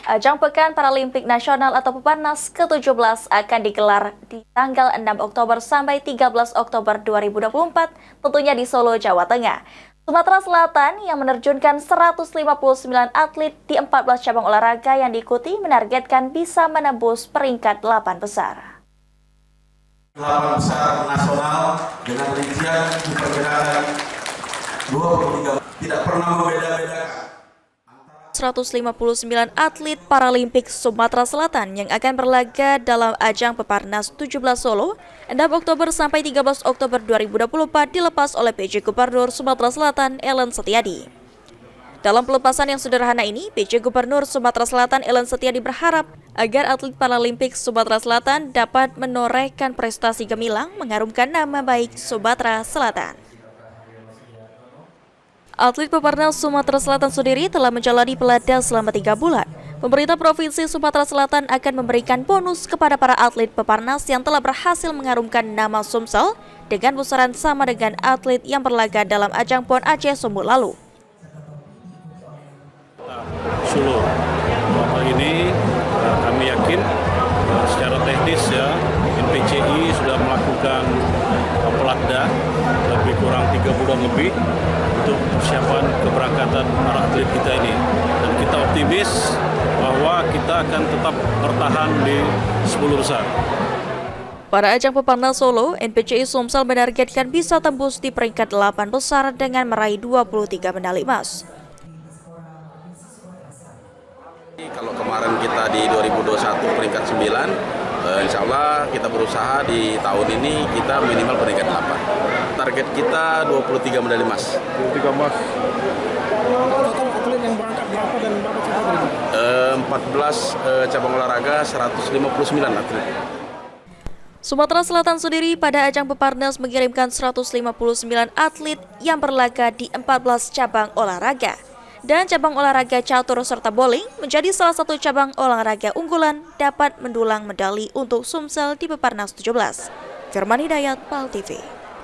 Ajang Pekan Paralimpik Nasional atau Peparnas ke-17 akan digelar di tanggal 6 Oktober sampai 13 Oktober 2024, tentunya di Solo, Jawa Tengah. Sumatera Selatan yang menerjunkan 159 atlet di 14 cabang olahraga yang diikuti menargetkan bisa menembus peringkat 8 besar. 8 besar nasional dengan rincian diperkirakan 23, tidak pernah membeda-bedakan. 159 atlet Paralimpik Sumatera Selatan yang akan berlaga dalam ajang Peparnas 17 Solo 6 Oktober sampai 13 Oktober 2024 dilepas oleh PJ Gubernur Sumatera Selatan Ellen Setiadi. Dalam pelepasan yang sederhana ini, PJ Gubernur Sumatera Selatan Ellen Setiadi berharap agar atlet Paralimpik Sumatera Selatan dapat menorehkan prestasi gemilang mengharumkan nama baik Sumatera Selatan. Atlet Peparnas Sumatera Selatan sendiri telah menjalani pelatihan selama 3 bulan. Pemerintah Provinsi Sumatera Selatan akan memberikan bonus kepada para atlet Peparnas yang telah berhasil mengharumkan nama Sumsel dengan besaran sama dengan atlet yang berlaga dalam ajang PON Aceh Sumut lalu. Solo, hal ini kami yakin secara teknis ya NPCI sudah melakukan pelatda lebih kurang 3 bulan lebih untuk persiapan keberangkatan para atlet kita ini, dan kita optimis bahwa kita akan tetap bertahan di 10 besar. Pada ajang Peparnas Solo, NPCI Sumsel menargetkan bisa tembus di peringkat 8 besar dengan meraih 23 medali emas. Kalau kemarin kita di 2021 peringkat 9, insya Allah kita berusaha di tahun ini kita minimal peringkat 8. Target kita 23 medali emas. 23 emas. Total atlet yang berangkat berapa dan berapa cabang? 14 cabang olahraga, 159 atlet. Sumatera Selatan sendiri pada ajang Peparnas mengirimkan 159 atlet yang berlaga di 14 cabang olahraga. Dan cabang olahraga catur serta bowling menjadi salah satu cabang olahraga unggulan dapat mendulang medali untuk Sumsel di Peparnas 17. Firman Hidayat, PAL TV.